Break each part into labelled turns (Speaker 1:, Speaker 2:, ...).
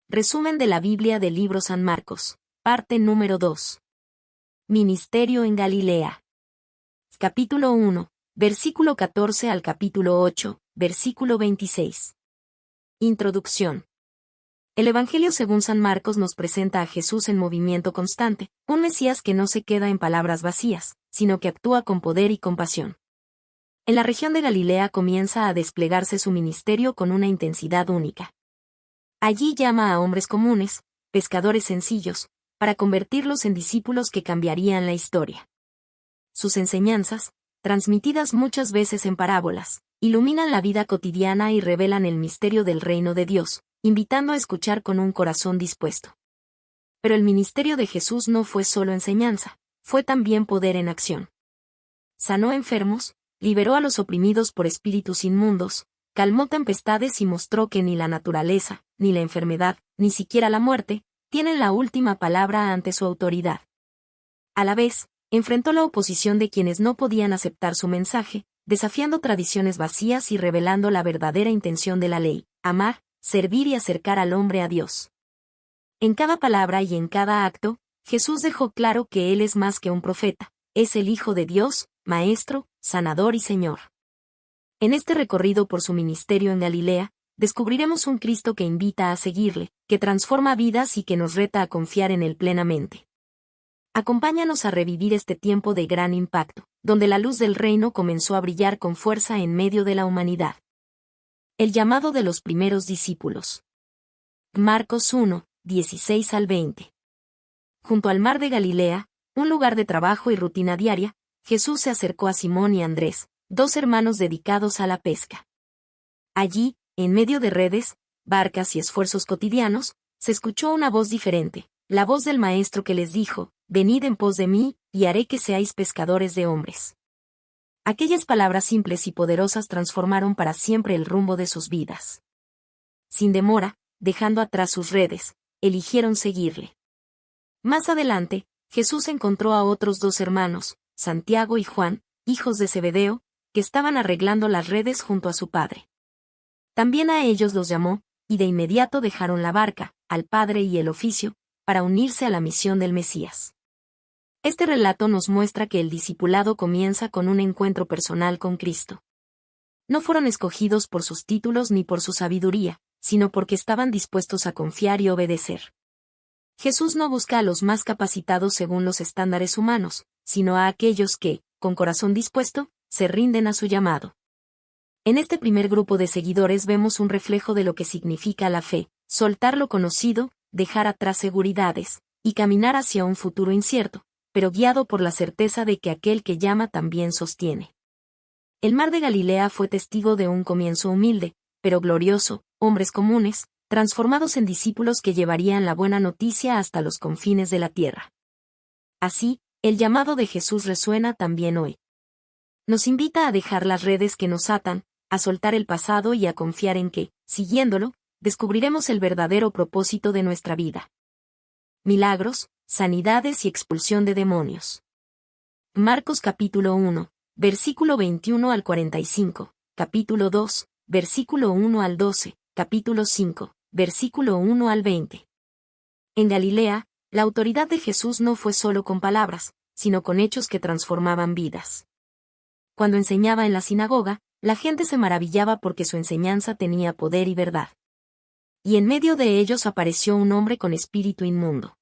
Speaker 1: Resumen de la Biblia del libro San Marcos, parte número 2. Ministerio en Galilea. Capítulo 1, versículo 14 al capítulo 8, versículo 26. Introducción. El Evangelio según San Marcos nos presenta a Jesús en movimiento constante, un Mesías que no se queda en palabras vacías, sino que actúa con poder y compasión. En la región de Galilea comienza a desplegarse su ministerio con una intensidad única. Allí llama a hombres comunes, pescadores sencillos, para convertirlos en discípulos que cambiarían la historia. Sus enseñanzas, transmitidas muchas veces en parábolas, iluminan la vida cotidiana y revelan el misterio del reino de Dios, invitando a escuchar con un corazón dispuesto. Pero el ministerio de Jesús no fue solo enseñanza, fue también poder en acción. Sanó enfermos, liberó a los oprimidos por espíritus inmundos, calmó tempestades y mostró que ni la naturaleza, ni la enfermedad, ni siquiera la muerte, tienen la última palabra ante su autoridad. A la vez, enfrentó la oposición de quienes no podían aceptar su mensaje, desafiando tradiciones vacías y revelando la verdadera intención de la ley: amar, servir y acercar al hombre a Dios. En cada palabra y en cada acto, Jesús dejó claro que Él es más que un profeta, es el Hijo de Dios, Maestro, Sanador y Señor. En este recorrido por su ministerio en Galilea, descubriremos un Cristo que invita a seguirle, que transforma vidas y que nos reta a confiar en Él plenamente. Acompáñanos a revivir este tiempo de gran impacto, donde la luz del reino comenzó a brillar con fuerza en medio de la humanidad. El llamado de los primeros discípulos. Marcos 1, 16 al 20. Junto al mar de Galilea, un lugar de trabajo y rutina diaria, Jesús se acercó a Simón y Andrés, dos hermanos dedicados a la pesca. Allí, en medio de redes, barcas y esfuerzos cotidianos, se escuchó una voz diferente, la voz del Maestro que les dijo: «Venid en pos de mí, y haré que seáis pescadores de hombres». Aquellas palabras simples y poderosas transformaron para siempre el rumbo de sus vidas. Sin demora, dejando atrás sus redes, eligieron seguirle. Más adelante, Jesús encontró a otros dos hermanos, Santiago y Juan, hijos de Zebedeo, que estaban arreglando las redes junto a su padre. También a ellos los llamó, y de inmediato dejaron la barca, al padre y el oficio, para unirse a la misión del Mesías. Este relato nos muestra que el discipulado comienza con un encuentro personal con Cristo. No fueron escogidos por sus títulos ni por su sabiduría, sino porque estaban dispuestos a confiar y obedecer. Jesús no busca a los más capacitados según los estándares humanos, sino a aquellos que, con corazón dispuesto, se rinden a su llamado. En este primer grupo de seguidores vemos un reflejo de lo que significa la fe: soltar lo conocido, dejar atrás seguridades, y caminar hacia un futuro incierto, pero guiado por la certeza de que aquel que llama también sostiene. El mar de Galilea fue testigo de un comienzo humilde, pero glorioso: hombres comunes, transformados en discípulos que llevarían la buena noticia hasta los confines de la tierra. Así, el llamado de Jesús resuena también hoy. Nos invita a dejar las redes que nos atan, a soltar el pasado y a confiar en que, siguiéndolo, descubriremos el verdadero propósito de nuestra vida. Milagros, sanidades y expulsión de demonios. Marcos capítulo 1, versículo 21 al 45, capítulo 2, versículo 1 al 12, capítulo 5, versículo 1 al 20. En Galilea, la autoridad de Jesús no fue solo con palabras, sino con hechos que transformaban vidas. Cuando enseñaba en la sinagoga, la gente se maravillaba porque su enseñanza tenía poder y verdad. Y en medio de ellos apareció un hombre con espíritu inmundo.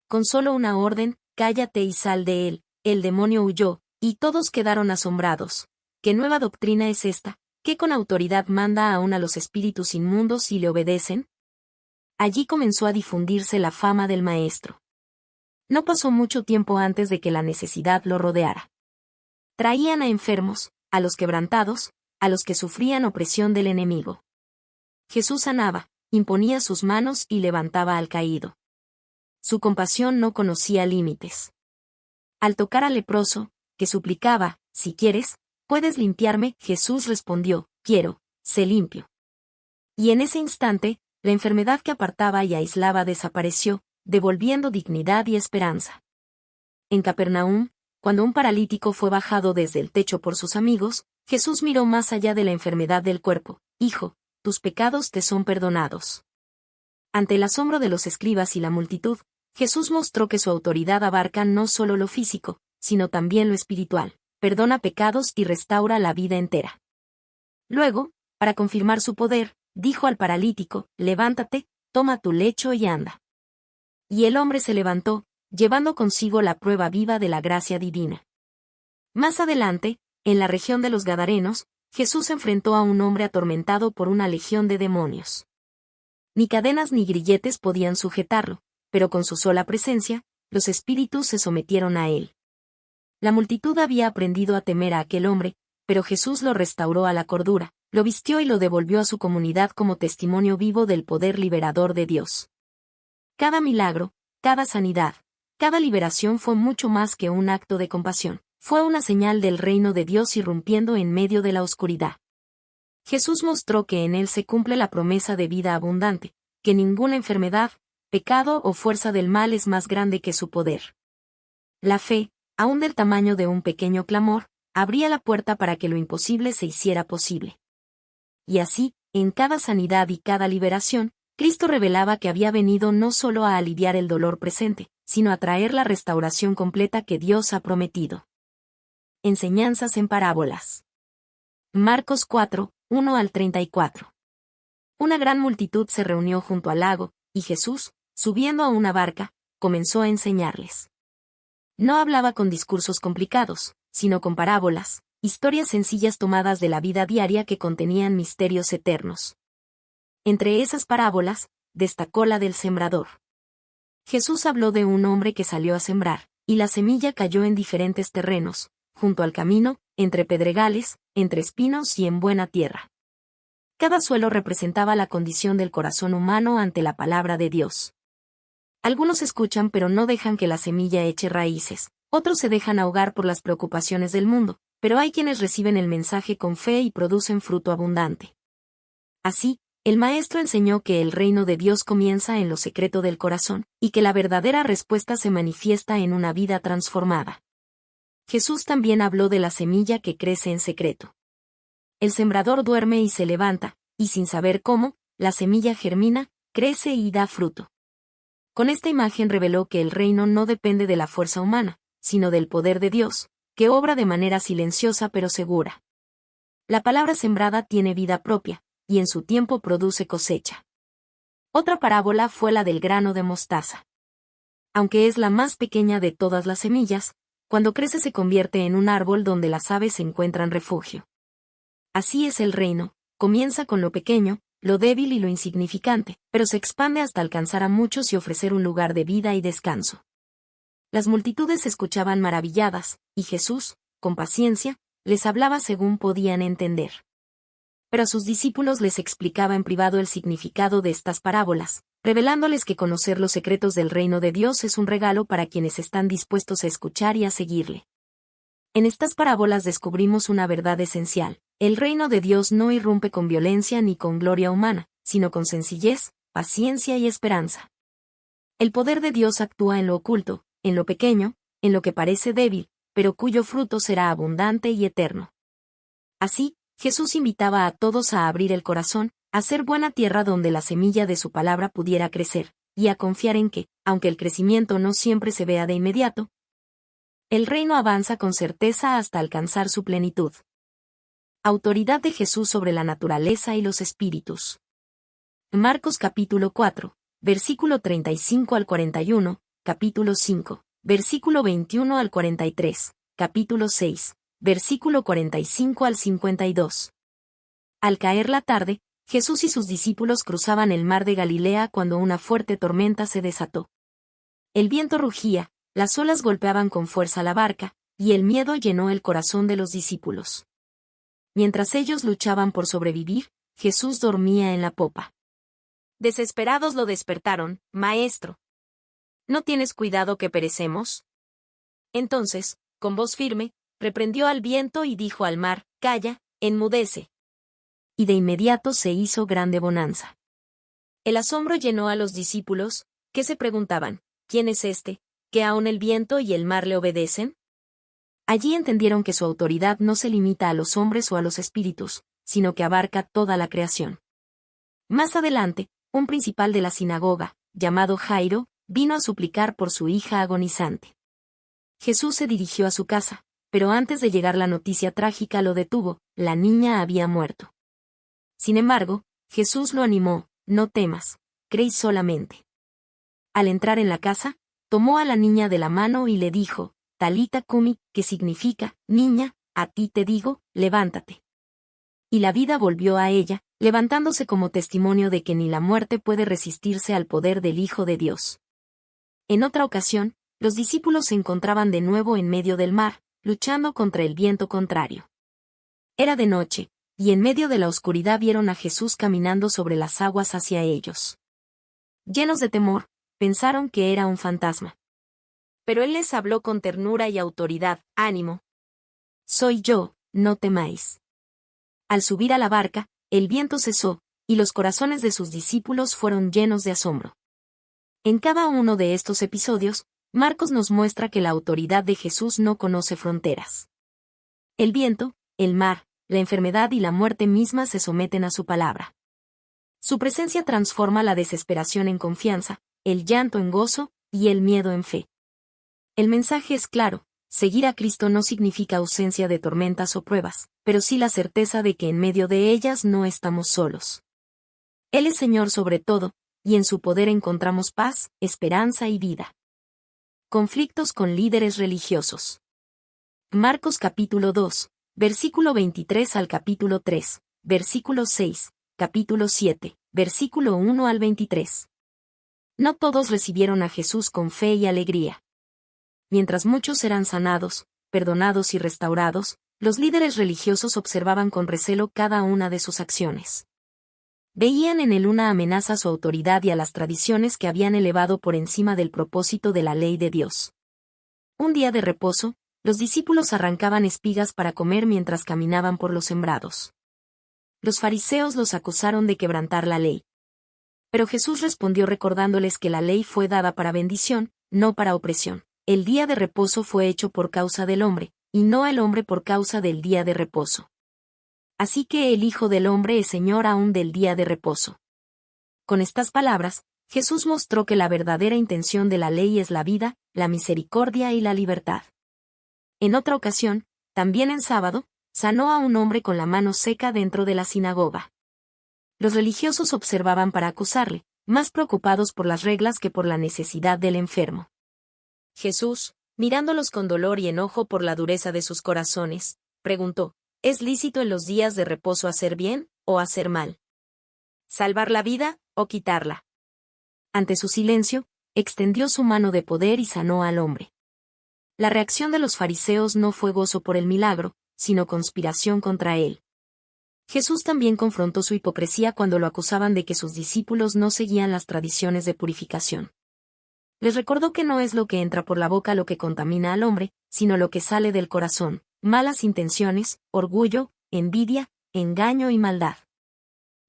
Speaker 1: Con solo una orden: «Cállate y sal de él», el demonio huyó, y todos quedaron asombrados. ¿Qué nueva doctrina es esta, que con autoridad manda aún a los espíritus inmundos y le obedecen? Allí comenzó a difundirse la fama del Maestro. No pasó mucho tiempo antes de que la necesidad lo rodeara. Traían a enfermos, a los quebrantados, a los que sufrían opresión del enemigo. Jesús sanaba, imponía sus manos y levantaba al caído. Su compasión no conocía límites. Al tocar al leproso, que suplicaba: «Si quieres, puedes limpiarme», Jesús respondió: «Quiero, sé limpio». Y en ese instante, la enfermedad que apartaba y aislaba desapareció, devolviendo dignidad y esperanza. En Capernaum, cuando un paralítico fue bajado desde el techo por sus amigos, Jesús miró más allá de la enfermedad del cuerpo: «Hijo, tus pecados te son perdonados». Ante el asombro de los escribas y la multitud, Jesús mostró que su autoridad abarca no solo lo físico, sino también lo espiritual, perdona pecados y restaura la vida entera. Luego, para confirmar su poder, dijo al paralítico, levántate, toma tu lecho y anda. Y el hombre se levantó, llevando consigo la prueba viva de la gracia divina. Más adelante, en la región de los Gadarenos, Jesús enfrentó a un hombre atormentado por una legión de demonios. Ni cadenas ni grilletes podían sujetarlo, pero con su sola presencia, los espíritus se sometieron a él. La multitud había aprendido a temer a aquel hombre, pero Jesús lo restauró a la cordura, lo vistió y lo devolvió a su comunidad como testimonio vivo del poder liberador de Dios. Cada milagro, cada sanidad, cada liberación fue mucho más que un acto de compasión, fue una señal del reino de Dios irrumpiendo en medio de la oscuridad. Jesús mostró que en él se cumple la promesa de vida abundante, que ninguna enfermedad, pecado o fuerza del mal es más grande que su poder. La fe, aun del tamaño de un pequeño clamor, abría la puerta para que lo imposible se hiciera posible. Y así, en cada sanidad y cada liberación, Cristo revelaba que había venido no solo a aliviar el dolor presente, sino a traer la restauración completa que Dios ha prometido. Enseñanzas en parábolas. Marcos 4, 1 al 34. Una gran multitud se reunió junto al lago, y Jesús, subiendo a una barca, comenzó a enseñarles. No hablaba con discursos complicados, sino con parábolas, historias sencillas tomadas de la vida diaria que contenían misterios eternos. Entre esas parábolas, destacó la del sembrador. Jesús habló de un hombre que salió a sembrar, y la semilla cayó en diferentes terrenos, junto al camino, entre pedregales, entre espinos y en buena tierra. Cada suelo representaba la condición del corazón humano ante la palabra de Dios. Algunos escuchan pero no dejan que la semilla eche raíces, otros se dejan ahogar por las preocupaciones del mundo, pero hay quienes reciben el mensaje con fe y producen fruto abundante. Así, el Maestro enseñó que el reino de Dios comienza en lo secreto del corazón, y que la verdadera respuesta se manifiesta en una vida transformada. Jesús también habló de la semilla que crece en secreto. El sembrador duerme y se levanta, y sin saber cómo, la semilla germina, crece y da fruto. Con esta imagen reveló que el reino no depende de la fuerza humana, sino del poder de Dios, que obra de manera silenciosa pero segura. La palabra sembrada tiene vida propia, y en su tiempo produce cosecha. Otra parábola fue la del grano de mostaza. Aunque es la más pequeña de todas las semillas, cuando crece se convierte en un árbol donde las aves encuentran refugio. Así es el reino, comienza con lo pequeño, lo débil y lo insignificante, pero se expande hasta alcanzar a muchos y ofrecer un lugar de vida y descanso. Las multitudes escuchaban maravilladas, y Jesús, con paciencia, les hablaba según podían entender. Pero a sus discípulos les explicaba en privado el significado de estas parábolas, revelándoles que conocer los secretos del reino de Dios es un regalo para quienes están dispuestos a escuchar y a seguirle. En estas parábolas descubrimos una verdad esencial: el reino de Dios no irrumpe con violencia ni con gloria humana, sino con sencillez, paciencia y esperanza. El poder de Dios actúa en lo oculto, en lo pequeño, en lo que parece débil, pero cuyo fruto será abundante y eterno. Así, Jesús invitaba a todos a abrir el corazón, a ser buena tierra donde la semilla de su palabra pudiera crecer, y a confiar en que, aunque el crecimiento no siempre se vea de inmediato, el reino avanza con certeza hasta alcanzar su plenitud. Autoridad de Jesús sobre la naturaleza y los espíritus. Marcos capítulo 4, versículo 35 al 41, capítulo 5, versículo 21 al 43, capítulo 6, versículo 45 al 52. Al caer la tarde, Jesús y sus discípulos cruzaban el mar de Galilea cuando una fuerte tormenta se desató. El viento rugía, las olas golpeaban con fuerza la barca, y el miedo llenó el corazón de los discípulos. Mientras ellos luchaban por sobrevivir, Jesús dormía en la popa. Desesperados lo despertaron: «Maestro, ¿no tienes cuidado que perecemos?». Entonces, con voz firme, reprendió al viento y dijo al mar: «Calla, enmudece». Y de inmediato se hizo grande bonanza. El asombro llenó a los discípulos, que se preguntaban: «¿Quién es este, que aun el viento y el mar le obedecen?». Allí entendieron que su autoridad no se limita a los hombres o a los espíritus, sino que abarca toda la creación. Más adelante, un principal de la sinagoga, llamado Jairo, vino a suplicar por su hija agonizante. Jesús se dirigió a su casa, pero antes de llegar la noticia trágica lo detuvo: la niña había muerto. Sin embargo, Jesús lo animó: no temas, cree solamente. Al entrar en la casa, tomó a la niña de la mano y le dijo: Talita cumi, que significa, niña, a ti te digo, levántate. Y la vida volvió a ella, levantándose como testimonio de que ni la muerte puede resistirse al poder del Hijo de Dios. En otra ocasión, los discípulos se encontraban de nuevo en medio del mar, luchando contra el viento contrario. Era de noche, y en medio de la oscuridad vieron a Jesús caminando sobre las aguas hacia ellos. Llenos de temor, pensaron que era un fantasma. Pero él les habló con ternura y autoridad: ánimo. Soy yo, no temáis. Al subir a la barca, el viento cesó, y los corazones de sus discípulos fueron llenos de asombro. En cada uno de estos episodios, Marcos nos muestra que la autoridad de Jesús no conoce fronteras. El viento, el mar, la enfermedad y la muerte misma se someten a su palabra. Su presencia transforma la desesperación en confianza, el llanto en gozo, y el miedo en fe. El mensaje es claro: seguir a Cristo no significa ausencia de tormentas o pruebas, pero sí la certeza de que en medio de ellas no estamos solos. Él es Señor sobre todo, y en su poder encontramos paz, esperanza y vida. Conflictos con líderes religiosos. Marcos capítulo 2, versículo 23 al capítulo 3, versículo 6, capítulo 7, versículo 1 al 23. No todos recibieron a Jesús con fe y alegría. Mientras muchos eran sanados, perdonados y restaurados, los líderes religiosos observaban con recelo cada una de sus acciones. Veían en él una amenaza a su autoridad y a las tradiciones que habían elevado por encima del propósito de la ley de Dios. Un día de reposo, los discípulos arrancaban espigas para comer mientras caminaban por los sembrados. Los fariseos los acusaron de quebrantar la ley. Pero Jesús respondió recordándoles que la ley fue dada para bendición, no para opresión. El día de reposo fue hecho por causa del hombre, y no el hombre por causa del día de reposo. Así que el Hijo del Hombre es Señor aún del día de reposo. Con estas palabras, Jesús mostró que la verdadera intención de la ley es la vida, la misericordia y la libertad. En otra ocasión, también en sábado, sanó a un hombre con la mano seca dentro de la sinagoga. Los religiosos observaban para acusarle, más preocupados por las reglas que por la necesidad del enfermo. Jesús, mirándolos con dolor y enojo por la dureza de sus corazones, preguntó: ¿es lícito en los días de reposo hacer bien o hacer mal? ¿Salvar la vida o quitarla? Ante su silencio, extendió su mano de poder y sanó al hombre. La reacción de los fariseos no fue gozo por el milagro, sino conspiración contra él. Jesús también confrontó su hipocresía cuando lo acusaban de que sus discípulos no seguían las tradiciones de purificación. Les recordó que no es lo que entra por la boca lo que contamina al hombre, sino lo que sale del corazón: malas intenciones, orgullo, envidia, engaño y maldad.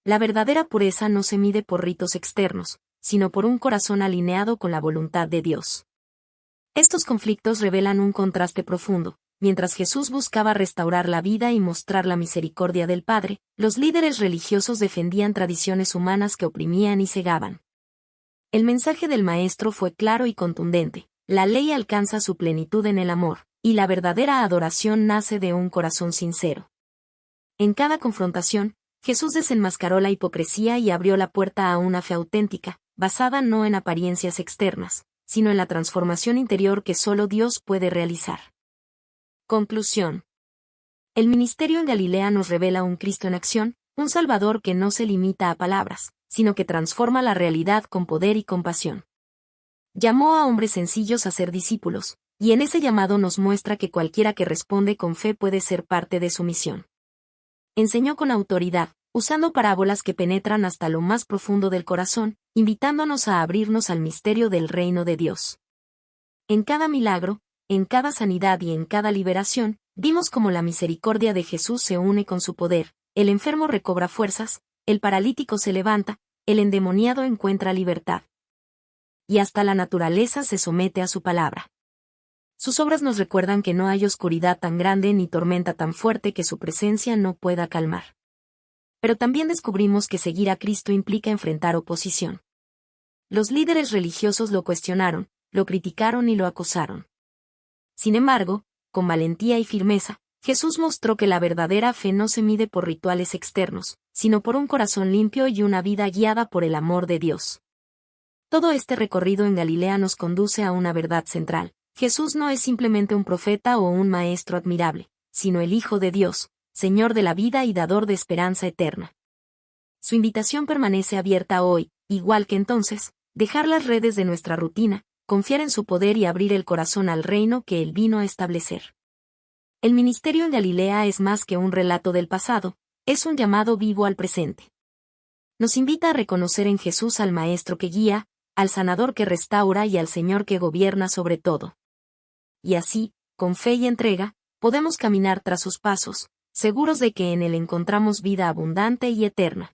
Speaker 1: La verdadera pureza no se mide por ritos externos, sino por un corazón alineado con la voluntad de Dios. Estos conflictos revelan un contraste profundo. Mientras Jesús buscaba restaurar la vida y mostrar la misericordia del Padre, los líderes religiosos defendían tradiciones humanas que oprimían y cegaban. El mensaje del Maestro fue claro y contundente: la ley alcanza su plenitud en el amor, y la verdadera adoración nace de un corazón sincero. En cada confrontación, Jesús desenmascaró la hipocresía y abrió la puerta a una fe auténtica, basada no en apariencias externas, sino en la transformación interior que solo Dios puede realizar. Conclusión. El ministerio en Galilea nos revela un Cristo en acción, un Salvador que no se limita a palabras, sino que transforma la realidad con poder y compasión. Llamó a hombres sencillos a ser discípulos, y en ese llamado nos muestra que cualquiera que responde con fe puede ser parte de su misión. Enseñó con autoridad, usando parábolas que penetran hasta lo más profundo del corazón, invitándonos a abrirnos al misterio del reino de Dios. En cada milagro, en cada sanidad y en cada liberación, vimos cómo la misericordia de Jesús se une con su poder: el enfermo recobra fuerzas, el paralítico se levanta, el endemoniado encuentra libertad. Y hasta la naturaleza se somete a su palabra. Sus obras nos recuerdan que no hay oscuridad tan grande ni tormenta tan fuerte que su presencia no pueda calmar. Pero también descubrimos que seguir a Cristo implica enfrentar oposición. Los líderes religiosos lo cuestionaron, lo criticaron y lo acosaron. Sin embargo, con valentía y firmeza, Jesús mostró que la verdadera fe no se mide por rituales externos, sino por un corazón limpio y una vida guiada por el amor de Dios. Todo este recorrido en Galilea nos conduce a una verdad central. Jesús no es simplemente un profeta o un maestro admirable, sino el Hijo de Dios, Señor de la vida y dador de esperanza eterna. Su invitación permanece abierta hoy, igual que entonces, dejar las redes de nuestra rutina, confiar en su poder y abrir el corazón al reino que Él vino a establecer. El ministerio en Galilea es más que un relato del pasado, es un llamado vivo al presente. Nos invita a reconocer en Jesús al Maestro que guía, al Sanador que restaura y al Señor que gobierna sobre todo. Y así, con fe y entrega, podemos caminar tras sus pasos, seguros de que en Él encontramos vida abundante y eterna.